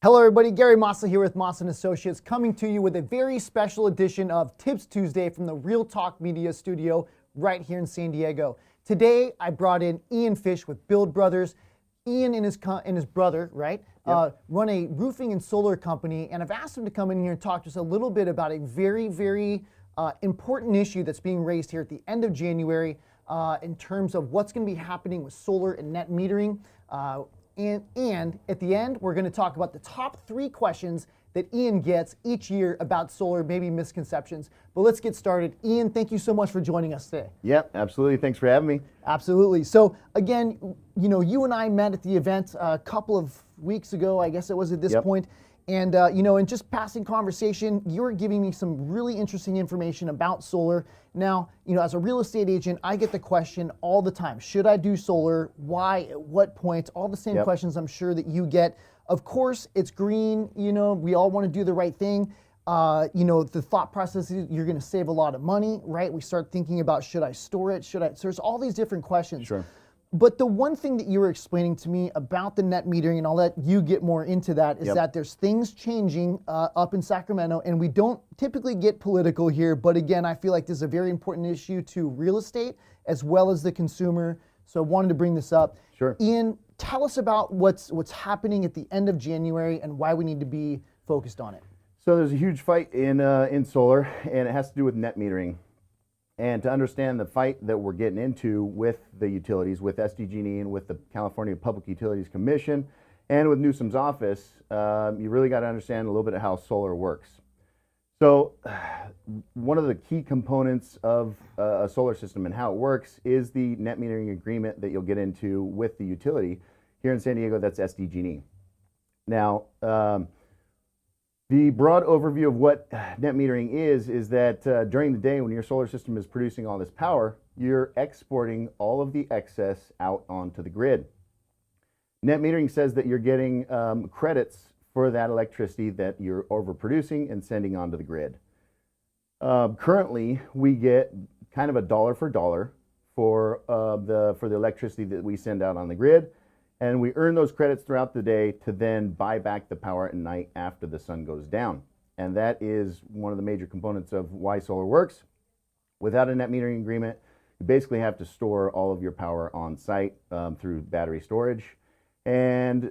Hello everybody, Gary Massa here with Massa & Associates, coming to you with a very special edition of Tips Tuesday from the Real Talk Media studio right here in San Diego. Today I brought in Ian Frisch with Build Brothers. Ian and his brother, right, run a roofing and solar company, and I've asked him to come in here and talk to us a little bit about a very important issue that's being raised here at the end of January in terms of what's going to be happening with solar and net metering. And at the end, we're going to talk about the top 3 questions that Ian gets each year about solar, maybe misconceptions. But let's get started. Ian, thank you so much for joining us today. Yep, absolutely. Thanks for having me. Absolutely. So again, you and I met at the event a couple of weeks ago, I guess it was at this point. And, in just passing conversation, you were giving me some really interesting information about solar. Now, as a real estate agent, I get the question all the time, should I do solar? Why? At what point? All the same questions I'm sure that you get. Of course, it's green, we all want to do the right thing. The thought process is you're going to save a lot of money, right? We start thinking about, should I store it? So there's all these different questions. Sure. But the one thing that you were explaining to me about the net metering, and I'll let you get more into that, is that there's things changing up in Sacramento, and we don't typically get political here, but again, I feel like this is a very important issue to real estate as well as the consumer, so I wanted to bring this up. Sure. Ian, tell us about what's happening at the end of January and why we need to be focused on it. So there's a huge fight in solar, and it has to do with net metering. And to understand the fight that we're getting into with the utilities, with SDG&E and with the California Public Utilities Commission, and with Newsom's office, you really got to understand a little bit of how solar works. So one of the key components of a solar system and how it works is the net metering agreement that you'll get into with the utility. Here in San Diego, that's SDG&E. Now, the broad overview of what net metering is that during the day when your solar system is producing all this power, you're exporting all of the excess out onto the grid. Net metering says that you're getting credits for that electricity that you're overproducing and sending onto the grid. Currently, we get kind of a dollar for dollar for the electricity that we send out on the grid. And we earn those credits throughout the day to then buy back the power at night after the sun goes down. And that is one of the major components of why solar works. Without a net metering agreement, you basically have to store all of your power on site through battery storage. And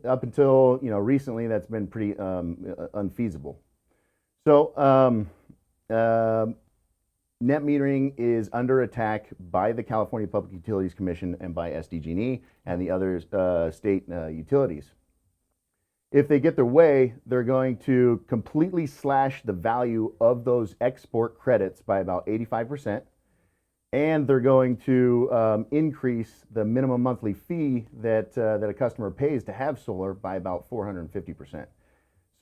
up until recently, that's been pretty unfeasible. So net metering is under attack by the California Public Utilities Commission and by SDG&E and the other state utilities. If they get their way, they're going to completely slash the value of those export credits by about 85%, and they're going to increase the minimum monthly fee that a customer pays to have solar by about 450%.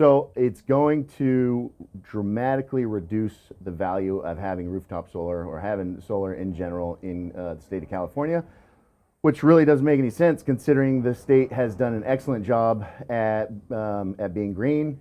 So it's going to dramatically reduce the value of having rooftop solar or having solar in general in the state of California, which really doesn't make any sense considering the state has done an excellent job at being green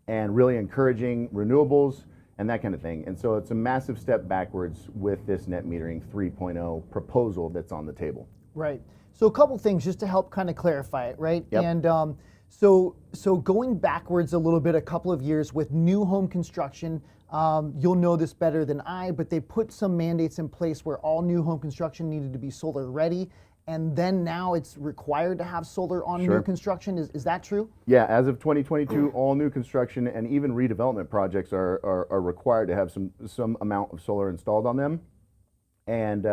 and really encouraging renewables and that kind of thing. And so it's a massive step backwards with this net metering 3.0 proposal that's on the table. Right. So a couple things just to help kind of clarify it, right? Yep. And So going backwards a little bit, a couple of years with new home construction, you'll know this better than I, but they put some mandates in place where all new home construction needed to be solar ready, and then now it's required to have solar on new construction. Is that true? Yeah, as of 2022, all new construction and even redevelopment projects are required to have some amount of solar installed on them, and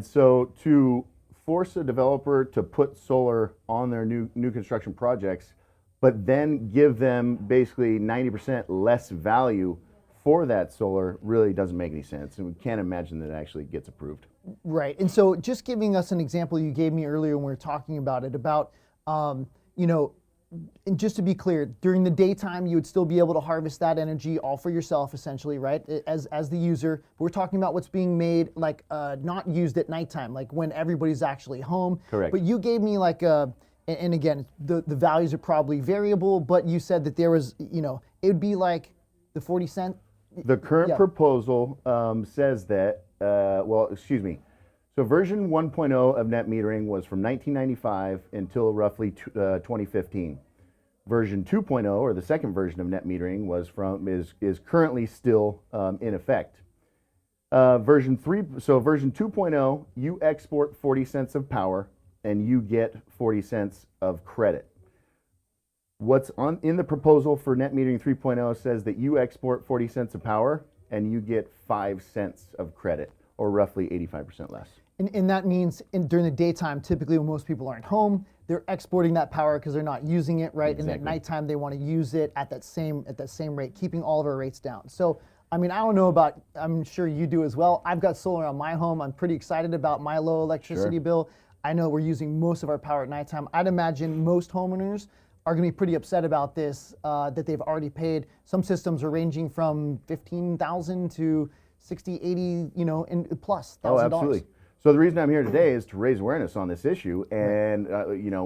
so to force a developer to put solar on their new construction projects, but then give them basically 90% less value for that solar really doesn't make any sense, and we can't imagine that it actually gets approved. Right, and so just giving us an example you gave me earlier when we were talking about it, about, and just to be clear, during the daytime you would still be able to harvest that energy all for yourself essentially, right, as the user. We're talking about what's being made like not used at nighttime, like when everybody's actually home. Correct. But you gave me like and again, the values are probably variable, but you said that there was, it would be like the 40 cent. The current proposal says that, so version 1.0 of net metering was from 1995 until roughly 2015. version 2.0, or the second version of net metering, is currently still in effect. Version 2.0, you export 40 cents of power and you get 40 cents of credit. What's in the proposal for net metering 3.0 says that you export 40 cents of power and you get 5 cents of credit, or roughly 85% less. And that means during the daytime, typically when most people aren't home, they're exporting that power because they're not using it, right? Exactly. And at nighttime, they want to use it at that same rate, keeping all of our rates down. So, I mean, I don't know about, I'm sure you do as well. I've got solar on my home. I'm pretty excited about my low electricity bill. I know we're using most of our power at nighttime. I'd imagine most homeowners are going to be pretty upset about this, that they've already paid. Some systems are ranging from $15,000 to $60,000, $80,000, and plus $1,000. Oh, absolutely. So the reason I'm here today is to raise awareness on this issue, and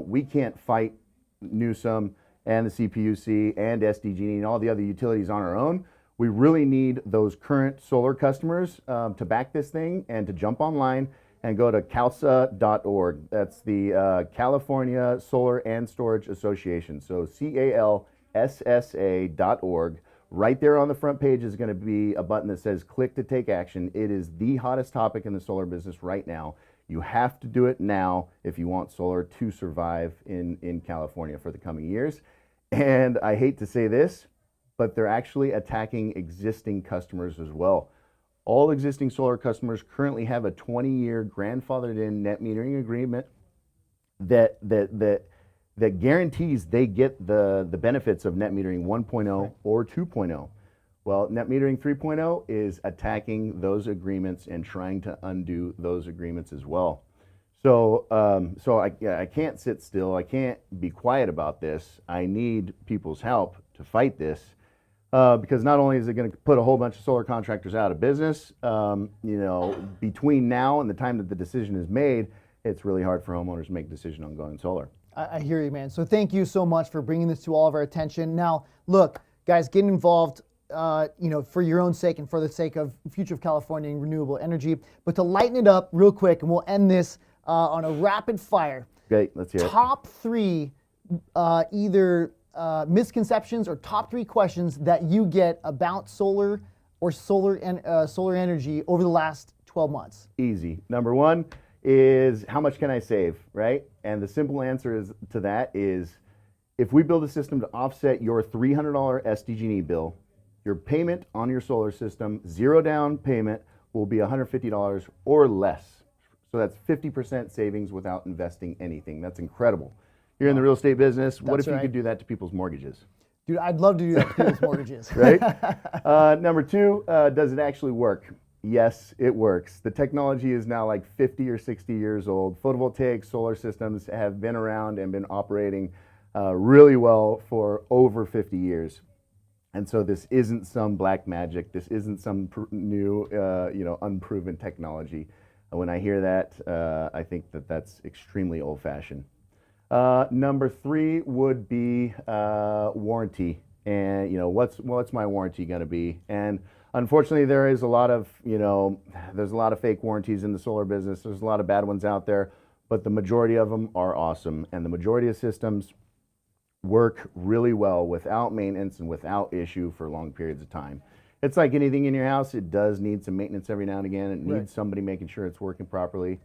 we can't fight Newsom and the CPUC and SDG&E and all the other utilities on our own. We really need those current solar customers to back this thing and to jump online and go to calsa.org. That's the California Solar and Storage Association. So CALSSA.org. Right there on the front page is going to be a button that says click to take action. It is the hottest topic in the solar business right now. You have to do it now if you want solar to survive in California for the coming years. And I hate to say this, but they're actually attacking existing customers as well. All existing solar customers currently have a 20-year grandfathered in net metering agreement that guarantees they get the benefits of net metering 1.0 or 2.0. Well, net metering 3.0 is attacking those agreements and trying to undo those agreements as well. So, I can't sit still. I can't be quiet about this. I need people's help to fight this. Because not only is it going to put a whole bunch of solar contractors out of business, between now and the time that the decision is made, it's really hard for homeowners to make a decision on going solar. I hear you, man. So thank you so much for bringing this to all of our attention. Now, look, guys, get involved, for your own sake and for the sake of the future of California and renewable energy. But to lighten it up real quick, and we'll end this on a rapid fire. Great, let's hear it. Top three, either misconceptions or top three questions that you get about solar or solar energy over the last 12 months. Easy. Number one is, how much can I save, right? And the simple answer to that is, if we build a system to offset your $300 SDG&E bill, your payment on your solar system, zero down payment, will be $150 or less. So that's 50% savings without investing anything. That's incredible. You're in the real estate business. What if you could do that to people's mortgages? Dude, I'd love to do that to people's mortgages. Right? Number two, does it actually work? Yes, it works. The technology is now like 50 or 60 years old. Photovoltaic solar systems have been around and been operating really well for over 50 years. And so this isn't some black magic. This isn't some new, unproven technology. When I hear that, I think that's extremely old-fashioned. Number three would be warranty. And what's my warranty going to be? And unfortunately, there is a lot of there's a lot of fake warranties in the solar business. There's a lot of bad ones out there, but the majority of them are awesome, and the majority of systems work really well without maintenance and without issue for long periods of time. It's like anything in your house; it does need some maintenance every now and again. It needs somebody making sure it's working properly,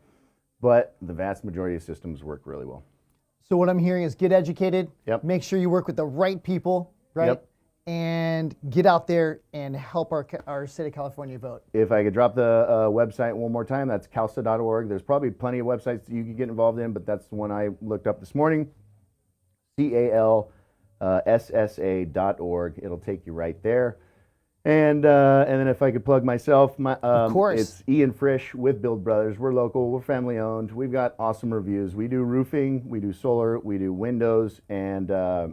but the vast majority of systems work really well. So what I'm hearing is get educated. Yep. Make sure you work with the right people, right? Yep. And get out there and help our state of California vote. If I could drop the website one more time, that's calsa.org. There's probably plenty of websites that you can get involved in, but that's the one I looked up this morning. CALSSA.org. It'll take you right there. And then if I could plug myself, of course. It's Ian Frisch with Build Brothers. We're local, we're family owned. We've got awesome reviews. We do roofing, we do solar, we do windows, and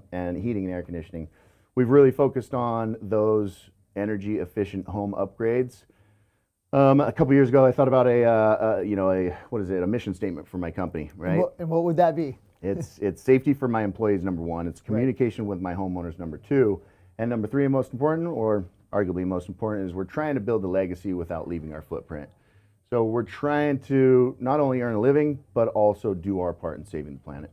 heating and air conditioning. We've really focused on those energy efficient home upgrades. A couple years ago, I thought about a mission statement for my company, right? And what would that be? It's safety for my employees, number one. It's communication with my homeowners, number two. And number three, and most important, or arguably most important, is we're trying to build a legacy without leaving our footprint. So we're trying to not only earn a living, but also do our part in saving the planet.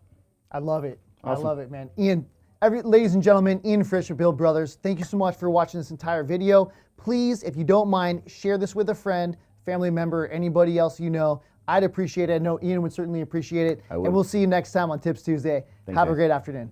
I love it. Awesome. I love it, man. Ian, Ladies and gentlemen, Ian Frisch of Build Brothers, thank you so much for watching this entire video. Please, if you don't mind, share this with a friend, family member, anybody else you know. I'd appreciate it. I know Ian would certainly appreciate it. I would. And we'll see you next time on Tips Tuesday. Thanks, Have a man. great afternoon.